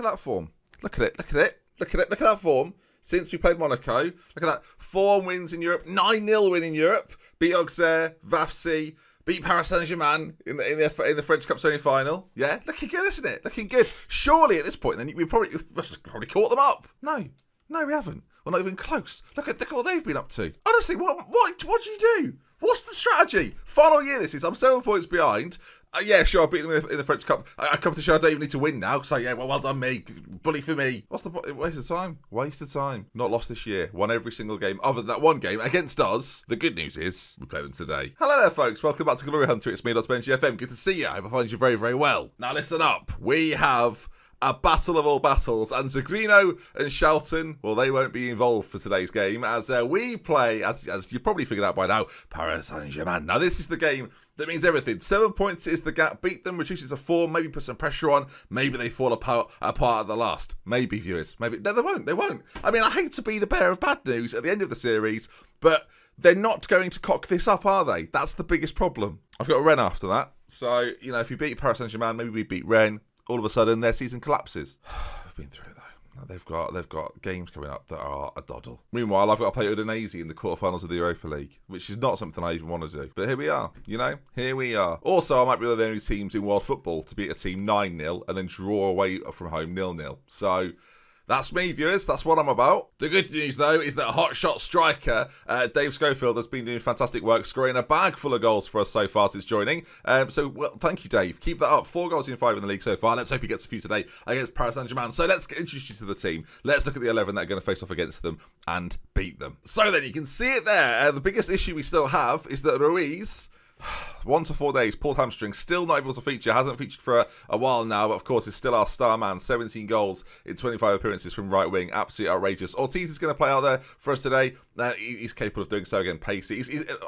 at that form. Look at it. Look at it. Look at it. Look at that form. Since we played Monaco, look at that. 4 wins in Europe. 9-0 win in Europe. Beat Auxerre, Vafsi. Beat Paris Saint-Germain in the French Cup semi-final. Yeah, looking good, isn't it? Looking good. Surely at this point, then we probably caught them up. No, we haven't. We're not even close. Look at what they've been up to. Honestly, what do you do? What's the strategy? Final year this is. I'm 7 points behind. Yeah, sure, I beat them in the French Cup. A competition I don't even need to win now. So, yeah, well done me. Bully for me. What's the point? Waste of time. Waste of time. Not lost this year. Won every single game other than that one game against us. The good news is we play them today. Hello there, folks. Welcome back to Glory Hunter. It's me, DoctorBenjyFM. Good to see you. I hope I find you very, very well. Now, listen up. We have a battle of all battles, and Zagrino and Shelton, well, they won't be involved for today's game, as we play, as you probably figured out by now, Paris Saint-Germain. Now, this is the game that means everything. 7 points is the gap. Beat them, reduce it to 4, maybe put some pressure on, maybe they fall apart at the last. Maybe, viewers. Maybe. No, they won't. I mean, I hate to be the bearer of bad news at the end of the series, but they're not going to cock this up, are they? That's the biggest problem. I've got Rennes after that. So, you know, if you beat Paris Saint-Germain, maybe we beat Rennes. All of a sudden, their season collapses. I've been through it, though. They've got games coming up that are a doddle. Meanwhile, I've got to play RodeNT in the quarterfinals of the Europa League, which is not something I even want to do. But here we are, you know? Here we are. Also, I might be one of the only teams in world football to beat a team 9-0 and then draw away from home 0-0. So that's me, viewers. That's what I'm about. The good news, though, is that hotshot striker Dave Schofield has been doing fantastic work, scoring a bag full of goals for us so far since joining. So, well, thank you, Dave. Keep that up. 4 goals in 5 in the league so far. Let's hope he gets a few today against Paris Saint-Germain. So let's introduce you to the team. Let's look at the 11 that are going to face off against them and beat them. So then, you can see it there. The biggest issue we still have is that Ruiz, 1 to 4 days, pulled hamstring, still not able to feature, hasn't featured for a while now, but of course is still our star man. 17 goals in 25 appearances from right wing, absolutely outrageous. Ortiz is going to play out there for us today. He's capable of doing so again, pacey.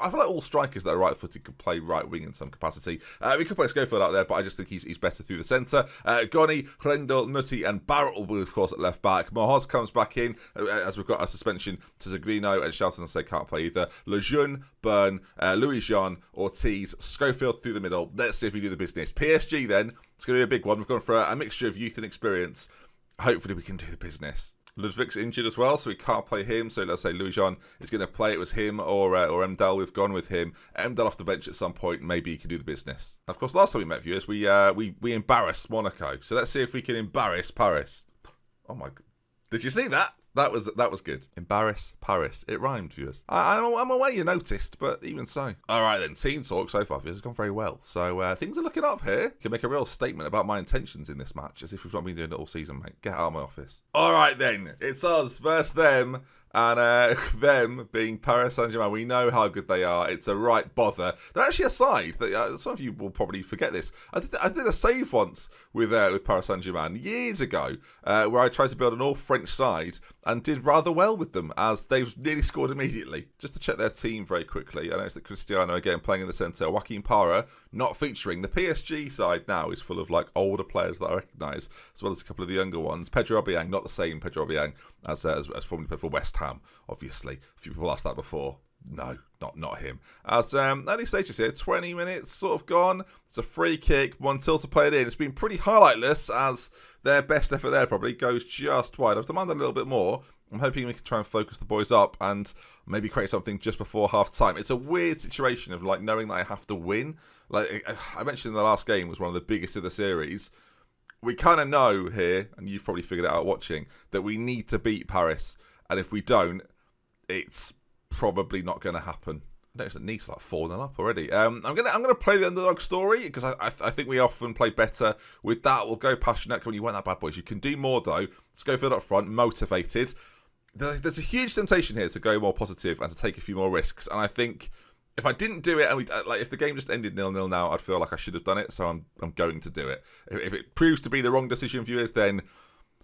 I feel like all strikers that are right-footed could play right wing in some capacity. We could play Schofield out there, but I just think he's better through the centre. Goni, Rendell, Nutty and Barrett will be, of course, at left back. Mohoz comes back in, as we've got a suspension to Zagrino, and Shelton say can't play either. Lejeune, Byrne, Louis-Jean, Ortiz, Schofield through the middle. Let's see if we do the business. PSG then, it's going to be a big one. We've gone for a mixture of youth and experience. Hopefully we can do the business. Ludwig's injured as well, so we can't play him. So let's say Louis-Jean is going to play. It was him or Mdel. We've gone with him. Mdel off the bench at some point. Maybe he can do the business. Of course, last time we met, viewers, we embarrassed Monaco. So let's see if we can embarrass Paris. Oh my! Did you see that? That was good. Embarrass Paris. It rhymed, viewers. I'm aware you noticed, but even so. All right then, team talk so far, viewers, has gone very well. So things are looking up here. Can make a real statement about my intentions in this match, as if we've not been doing it all season, mate. Get out of my office. All right then, it's us versus them. And them being Paris Saint-Germain, we know how good they are. It's a right bother. They're actually a side that some of you will probably forget this. I did a save once with Paris Saint-Germain years ago, where I tried to build an all-French side and did rather well with them, as they've nearly scored immediately. Just to check their team very quickly, I noticed that Cristiano again playing in the centre, Joaquin Parra not featuring. The PSG side now is full of like older players that I recognise, as well as a couple of the younger ones. Pedro Obiang, not the same Pedro Obiang as formerly played for West Ham. Obviously, a few people asked that before. No, not him. As early stages here, 20 minutes sort of gone. It's a free kick, 1-0 to play it in. It's been pretty highlightless, as their best effort there probably goes just wide. I've demanded a little bit more. I'm hoping we can try and focus the boys up and maybe create something just before half time. It's a weird situation of like knowing that I have to win. Like I mentioned in the last game, was one of the biggest of the series. We kind of know here, and you've probably figured it out watching, that we need to beat Paris. And if we don't, it's probably not going to happen. I noticed that Nice like 4-0 up already. I'm gonna play the underdog story, because I think we often play better with that. We'll go passionate when you want that, bad boys. You can do more though. Let's go for it up front, motivated. There's a huge temptation here to go more positive and to take a few more risks. And I think if I didn't do it, and if the game just ended 0-0 now, I'd feel like I should have done it. So I'm going to do it. If it proves to be the wrong decision, viewers, then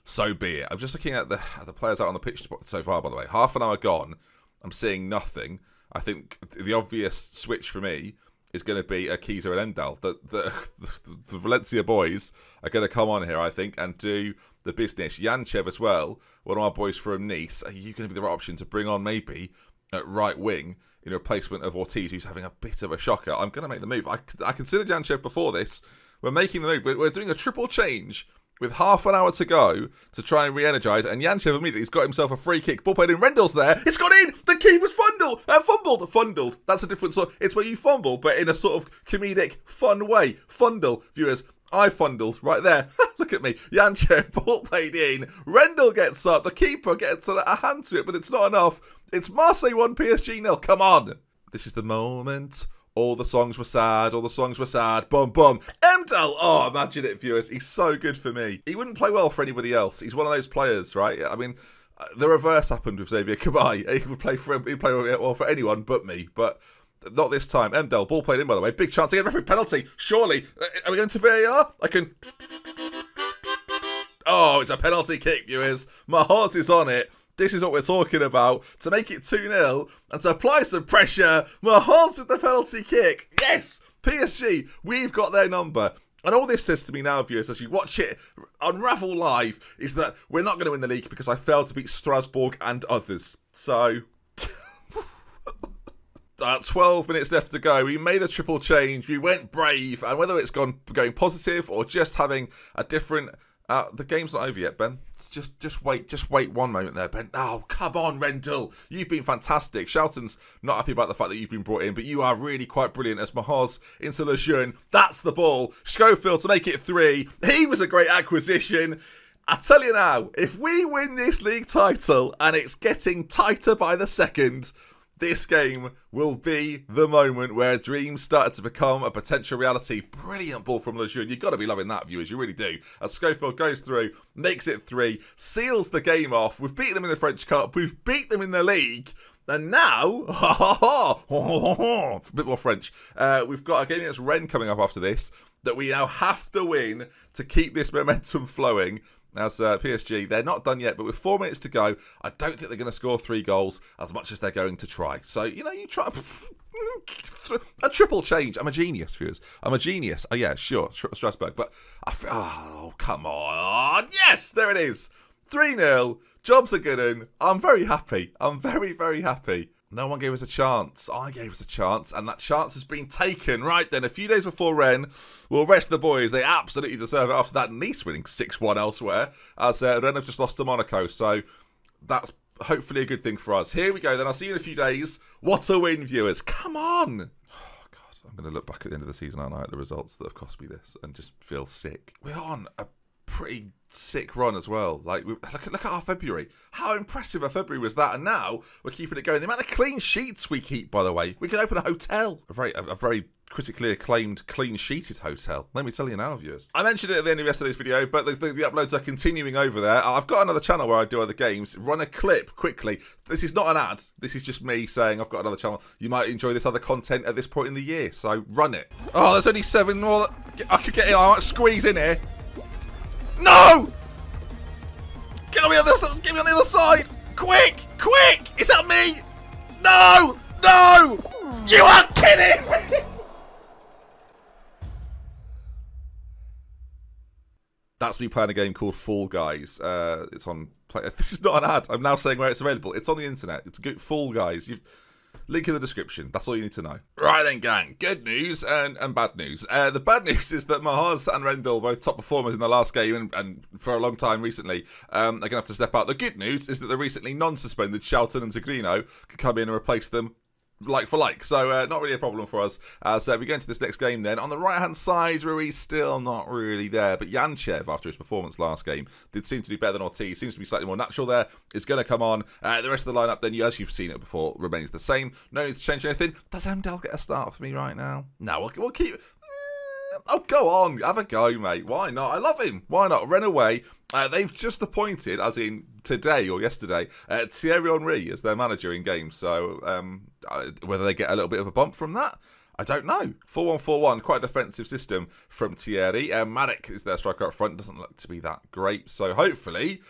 so be it. I'm just looking at the players out on the pitch so far, by the way. Half an hour gone. I'm seeing nothing. I think the obvious switch for me is going to be Akiza and Mdel. The Valencia boys are going to come on here, I think, and do the business. Yanchev as well, one of our boys from Nice. Are you going to be the right option to bring on maybe at right wing in replacement of Ortiz, who's having a bit of a shocker? I'm going to make the move. I considered Yanchev before this. We're making the move. We're doing a triple change with half an hour to go to try and re-energise, and Yanchev immediately has got himself a free kick. Ball played in. Rendell's there. It's gone in. The keeper's fumbled. That's a different sort. It's where you fumble, but in a sort of comedic, fun way. Fundle, viewers. I fundled right there. Look at me. Yanchev, ball played in. Rendell gets up. The keeper gets a hand to it, but it's not enough. It's Marseille 1, PSG 0. Come on. This is the moment. All the songs were sad. All the songs were sad. Boom, boom. Dell. Oh, imagine it, viewers. He's so good for me. He wouldn't play well for anybody else. He's one of those players, right? I mean, the reverse happened with Xavier Kabay. He would play for him. He'd play well for anyone but me. But not this time. Dell, ball played in, by the way. Big chance to get a referee penalty. Surely. Are we going to VAR? I can... Oh, it's a penalty kick, viewers. Mahoz is on it. This is what we're talking about. To make it 2-0 and to apply some pressure. Mahoz with the penalty kick. Yes! PSG, we've got their number. And all this says to me now, viewers, as you watch it unravel live, is that we're not going to win the league because I failed to beat Strasbourg and others. So... 12 minutes left to go. We made a triple change. We went brave. And whether it's going positive or just having a different... the game's not over yet, Ben. Just wait one moment there, Ben. Oh, come on, Rendell. You've been fantastic. Shelton's not happy about the fact that you've been brought in, but you are really quite brilliant as Mahoz into Lejeune. That's the ball. Schofield to make it 3. He was a great acquisition. I tell you now, if we win this league title and it's getting tighter by the second... This game will be the moment where dreams started to become a potential reality. Brilliant ball from Lejeune. You've got to be loving that, viewers. You really do. As Schofield goes through, makes it 3, seals the game off. We've beaten them in the French Cup. We've beat them in the league. And now, a bit more French, we've got a game against Rennes coming up after this that we now have to win to keep this momentum flowing. As PSG, they're not done yet, but with 4 minutes to go, I don't think they're going to score 3 goals as much as they're going to try. So, you know, you try a triple change. I'm a genius, viewers. I'm a genius. Oh, yeah, sure, Strasbourg. But, oh, come on. Yes, there it is. 3-0. Jobs are good in. I'm very happy. I'm very, very happy. No one gave us a chance. I gave us a chance, and that chance has been taken. Right then, a few days before Rennes, we'll rest the boys. They absolutely deserve it after that. Nice winning 6-1 elsewhere, as Rennes have just lost to Monaco. So that's hopefully a good thing for us. Here we go, then. I'll see you in a few days. What a win, viewers. Come on. Oh, God. I'm going to look back at the end of the season, aren't I, at the results that have cost me this and just feel sick. We're on a pretty sick run as well. Like, look at our February. How impressive a February was that? And now we're keeping it going. The amount of clean sheets we keep, by the way. We can open a hotel. A very critically acclaimed clean sheeted hotel. Let me tell you now, viewers. I mentioned it at the end of yesterday's video, but the uploads are continuing over there. I've got another channel where I do other games. Run a clip quickly. This is not an ad. This is just me saying I've got another channel. You might enjoy this other content at this point in the year, so run it. Oh, there's only 7 more. I could get in. I might squeeze in here. No! Get me on the other side! Quick! Quick! Is that me? No! No! You are kidding me! That's me playing a game called Fall Guys. It's on... This is not an ad. I'm now saying where it's available. It's on the internet. It's good. Fall Guys. Link in the description. That's all you need to know. Right then, gang. Good news and bad news. The bad news is that Mahoz and Rendell, both top performers in the last game and for a long time recently, are going to have to step out. The good news is that the recently non-suspended Shelton and Zagrino can come in and replace them like for like. So not really a problem for us. So we go into this next game then. On the right-hand side, Ruiz still not really there. But Yanchev, after his performance last game, did seem to do better than Ortiz. Seems to be slightly more natural there. It's going to come on. The rest of the lineup then, as you've seen it before, remains the same. No need to change anything. Does Dell get a start for me right now? No, we'll keep... Oh, go on. Have a go, mate. Why not? I love him. Why not? Run away. They've just appointed, as in today or yesterday, Thierry Henry as their manager in games. So whether they get a little bit of a bump from that, I don't know. 4-1-4-1, quite a defensive system from Thierry. Marek is their striker up front. Doesn't look to be that great. So hopefully,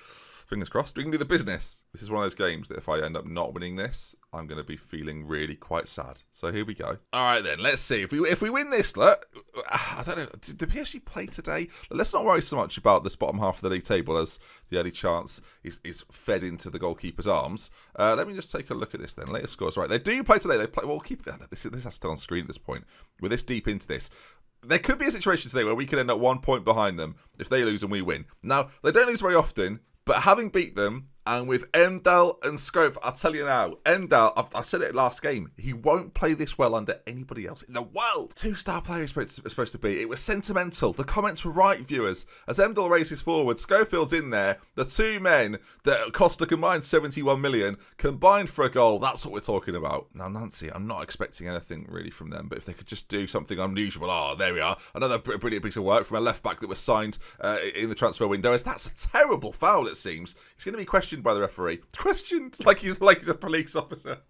fingers crossed, we can do the business. This is one of those games that if I end up not winning this, I'm going to be feeling really quite sad. So here we go. All right then, let's see. If we win this, look, I don't know, do PSG play today? Let's not worry so much about this bottom half of the league table as the early chance is fed into the goalkeeper's arms. Let me just take a look at this then. Latest scores. Right, they do play today. They play. We'll keep that. This has to stay on screen at this point. We're this deep into this. there could be a situation today where we could end up 1 point behind them if they lose and we win. Now, they don't lose very often, but having beat them, and with Dell and Scope, I'll tell you now, Dell, I said it last game, he won't play this well under anybody else in the world. 2-star player is supposed to be. It was sentimental. The comments were right, viewers. As Dell races forward, Schofield's in there. The two men that cost a combined 71 million, combined for a goal. That's what we're talking about. Now, Nancy, I'm not expecting anything really from them, but if they could just do something unusual, oh, there we are. Another brilliant piece of work from a left-back that was signed in the transfer window. That's a terrible foul, it seems. He's going to be questioned by the referee. Questioned like he's a police officer.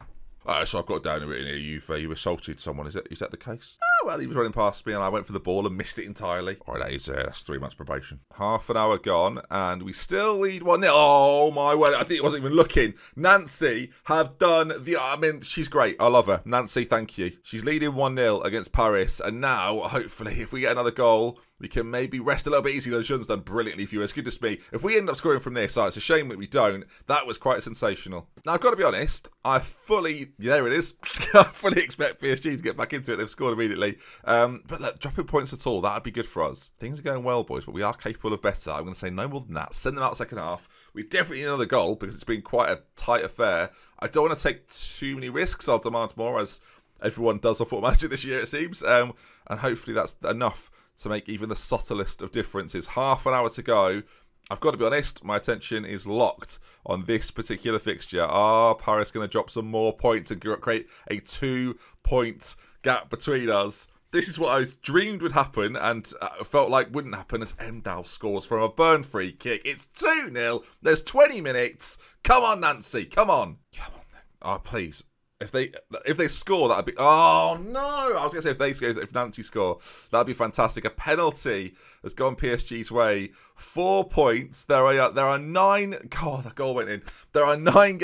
So I've got down written here, you've assaulted someone. Is that the case? Oh, well, he was running past me and I went for the ball and missed it entirely. All right, that's 3 months probation. Half an hour gone and we still lead 1-0. Oh, my word. I think it wasn't even looking. Nancy have done I mean, she's great. I love her. Nancy, thank you. She's leading 1-0 against Paris. And now, hopefully, if we get another goal, we can maybe rest a little bit easier. Sean's done brilliantly for you. It's goodness me. If we end up scoring from this, it's a shame that we don't. That was quite sensational. Now, I've got to be honest. There it is. I fully expect PSG to get back into it. They've scored immediately. But look, dropping points at all, that would be good for us. Things are going well, boys, but we are capable of better. I'm going to say no more than that. Send them out second half. We definitely need another goal because it's been quite a tight affair. I don't want to take too many risks. I'll demand more, as everyone does on Football Manager this year, it seems. And hopefully that's enough to make even the subtlest of differences. Half an hour to go. I've got to be honest, my attention is locked on this particular fixture. Are Paris going to drop some more points and create a 2-point gap between us? This is what I dreamed would happen and felt like wouldn't happen as Dell scores from a burn free kick. It's 2-0. There's 20 minutes. Come on, Nancy. Come on. Come on, then. Oh, please. If they score, that'd be... Oh, no! I was going to say if Nancy score, that'd be fantastic. A penalty has gone PSG's way. 4 points. There are 9... God, the goal went in. There are 9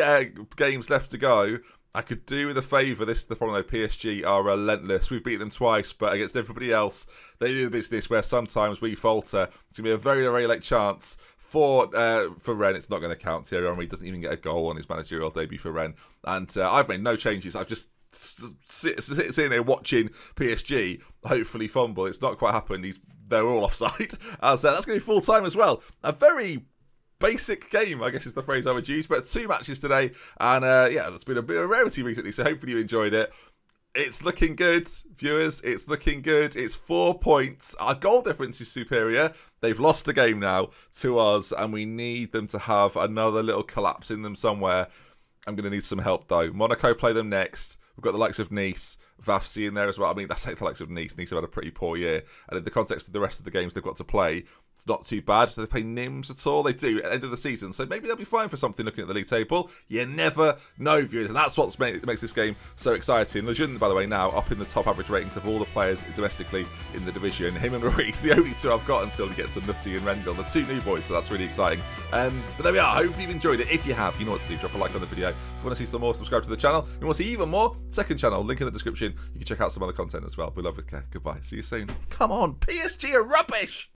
games left to go. I could do with a favour. This is the problem, though. PSG are relentless. We've beaten them twice, but against everybody else, they do the business where sometimes we falter. It's going to be a very, very late chance for Rennes. It's not going to count. Thierry Henry doesn't even get a goal on his managerial debut for Rennes. And I've made no changes. I've just sitting there watching PSG hopefully fumble. It's not quite happened. They're all offside. That's going to be full time as well. A very basic game, I guess is the phrase I would use. But 2 matches today. And yeah, that's been a bit of a rarity recently. So hopefully you enjoyed it. It's looking good, viewers. It's looking good. It's 4 points. Our goal difference is superior. They've lost the game now to us, and we need them to have another little collapse in them somewhere. I'm going to need some help, though. Monaco play them next. We've got the likes of Nice, Vafsi in there as well. I mean, that's like the likes of Nice. Nice have had a pretty poor year. And in the context of the rest of the games they've got to play, it's not too bad. So they play Nims at all? They do at the end of the season. So maybe they'll be fine for something looking at the league table. You never know, viewers. And that's what makes this game so exciting. Lejeune, by the way, now up in the top average ratings of all the players domestically in the division. Him and Ruiz, the only 2 I've got until he gets to Nutty and Rendell, the 2 new boys. So that's really exciting. But there we are. Hopefully you've enjoyed it. If you have, you know what to do. Drop a like on the video. If you want to see some more, subscribe to the channel. If you want to see even more, second channel, link in the description. You can check out some other content as well. We love it. Goodbye. See you soon. Come on, PSG are rubbish.